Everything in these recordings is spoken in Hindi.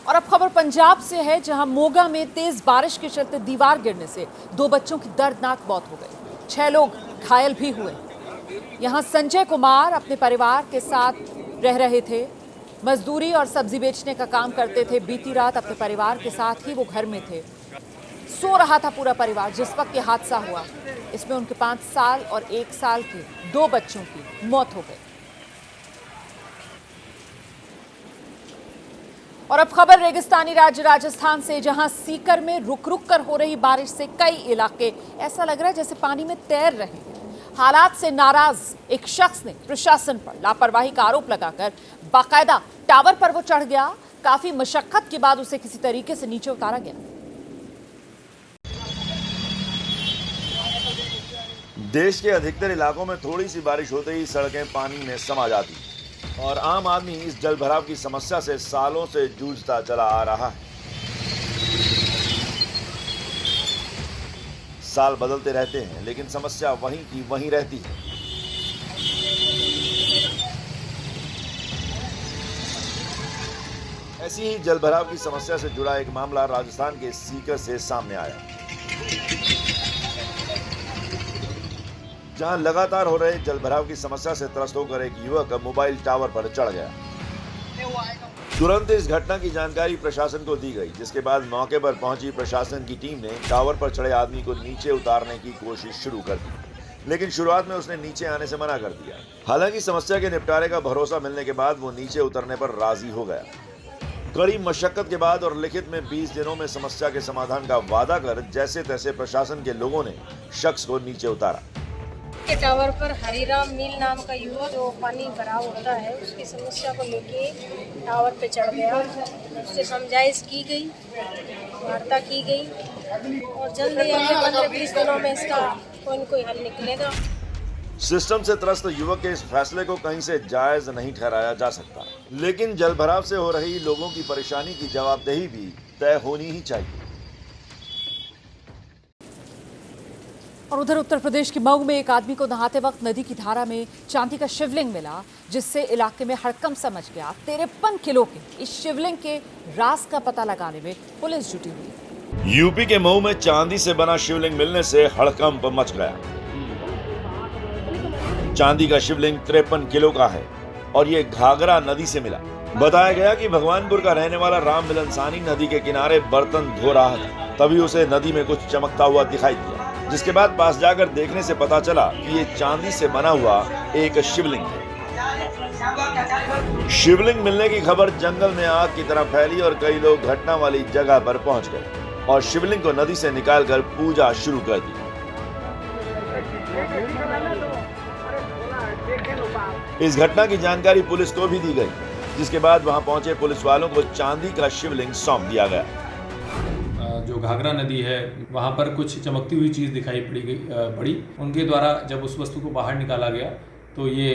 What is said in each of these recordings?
और अब खबर पंजाब से है, जहां मोगा में तेज बारिश के चलते दीवार गिरने से 2 बच्चों की दर्दनाक मौत हो गई। 6 लोग घायल भी हुए। यहां संजय कुमार अपने परिवार के साथ रह रहे थे। मजदूरी और सब्जी बेचने का काम करते थे। बीती रात अपने परिवार के साथ ही वो घर में थे। सो रहा था पूरा परिवार जिस वक्त ये हादसा हुआ। इसमें उनके 5 साल और 1 साल के 2 बच्चों की मौत हो गई। और अब खबर रेगिस्तानी राज्य राजस्थान से, जहां सीकर में रुक रुक कर हो रही बारिश से कई इलाके ऐसा लग रहा है जैसे पानी में तैर रहे हैं। हालात से नाराज एक शख्स ने प्रशासन पर लापरवाही का आरोप लगाकर बाकायदा टावर पर वो चढ़ गया। काफी मशक्कत के बाद उसे किसी तरीके से नीचे उतारा गया। देश के अधिकतर इलाकों में थोड़ी सी बारिश होते ही सड़कें पानी में समा जाती और आम आदमी इस जल भराव की समस्या से सालों से जूझता चला आ रहा है। साल बदलते रहते हैं लेकिन समस्या वहीं की वहीं रहती है। ऐसी ही जल भराव की समस्या से जुड़ा एक मामला राजस्थान के सीकर से सामने आया, जहां लगातार हो रहे जल भराव की समस्या से त्रस्त होकर एक युवक मोबाइल टावर पर चढ़ गया। तुरंत इस घटना की जानकारी प्रशासन को दी गई, जिसके बाद मौके पर पहुंची प्रशासन की टीम ने टावर पर चढ़े आदमी को नीचे उतारने की कोशिश शुरू कर दी, लेकिन शुरुआत में उसने नीचे आने से मना कर दिया। हालांकि समस्या के निपटारे का भरोसा मिलने के बाद वो नीचे उतरने पर राजी हो गया। कड़ी मशक्कत के बाद और लिखित में 20 दिनों में समस्या के समाधान का वादा कर जैसे तैसे प्रशासन के लोगों ने शख्स को नीचे उतारा। के टावर पर हरिराम मील नाम का युवक जो पानी भराव होता है उसकी समस्या को लेके टावर पे चढ़ गया। उससे समझाइश की गई, वार्ता की गई और जल्दी अगले 15-20 दिनों में इसका कोई न कोई हल निकलेगा। सिस्टम से त्रस्त युवक के इस फैसले को कहीं से जायज नहीं ठहराया जा सकता, लेकिन जल भराव से हो रही लोगों की परेशानी की जवाबदेही भी तय होनी ही चाहिए। और उधर उत्तर प्रदेश के मऊ में एक आदमी को नहाते वक्त नदी की धारा में चांदी का शिवलिंग मिला, जिससे इलाके में हड़कंप समझ गया। 53 किलो के इस शिवलिंग के राज का पता लगाने में पुलिस जुटी हुई। यूपी के मऊ में चांदी से बना शिवलिंग मिलने से हड़कंप मच गया। चांदी का शिवलिंग 53 किलो का है और ये घाघरा नदी से मिला। बताया गया कि भगवानपुर का रहने वाला राम मिलन सानी नदी के किनारे बर्तन धो रहा था, तभी उसे नदी में कुछ चमकता हुआ दिखाई दिया, जिसके बाद पास जाकर देखने से पता चला कि ये चांदी से बना हुआ एक शिवलिंग है। शिवलिंग मिलने की खबर जंगल में आग की तरह फैली और कई लोग घटना वाली जगह पर पहुंच गए और शिवलिंग को नदी से निकालकर पूजा शुरू कर दी। इस घटना की जानकारी पुलिस को भी दी गई, जिसके बाद वहां पहुंचे पुलिस वालों को चांदी का शिवलिंग सौंप दिया गया। जो घाघरा नदी है वहाँ पर कुछ चमकती हुई चीज़ दिखाई पड़ी। उनके द्वारा जब उस वस्तु को बाहर निकाला गया तो ये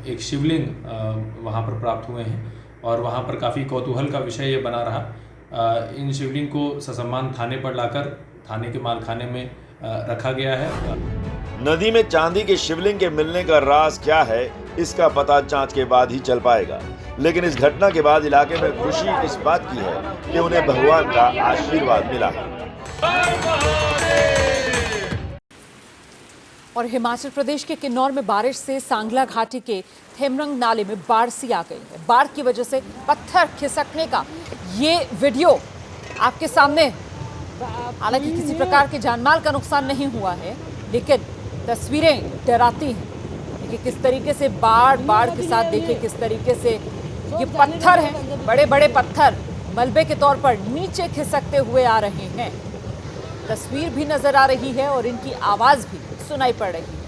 एक शिवलिंग वहाँ पर प्राप्त हुए हैं और वहाँ पर काफ़ी कौतूहल का विषय ये बना रहा। इन शिवलिंग को ससम्मान थाने पर लाकर थाने के मालखाने में रखा गया है। नदी में चांदी के शिवलिंग के मिलने का राज क्या है, इसका पता जांच के बाद ही चल पाएगा, लेकिन इस घटना के बाद इलाके में खुशी इस बात की है कि उन्हें भगवान का आशीर्वाद मिला है। और हिमाचल प्रदेश के किन्नौर में बारिश से सांगला घाटी के थेमरंग नाले में बाढ़ सी आ गई है। बाढ़ की वजह से पत्थर खिसकने का ये वीडियो आपके सामने। हालांकि किसी प्रकार के जानमाल का नुकसान नहीं हुआ है, लेकिन तस्वीरें डराती हैं। देखिए किस तरीके से बाढ़ के साथ, देखिए किस तरीके से ये पत्थर हैं, बड़े बड़े पत्थर मलबे के तौर पर नीचे खिसकते हुए आ रहे हैं। तस्वीर भी नजर आ रही है और इनकी आवाज भी सुनाई पड़ रही है।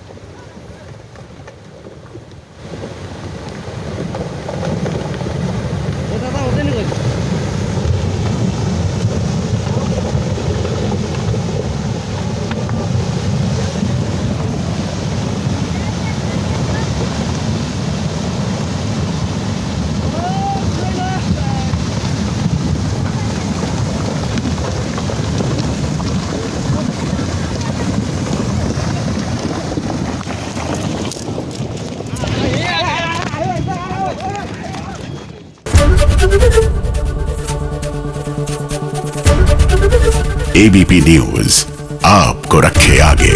एबीपी न्यूज आपको रखे आगे।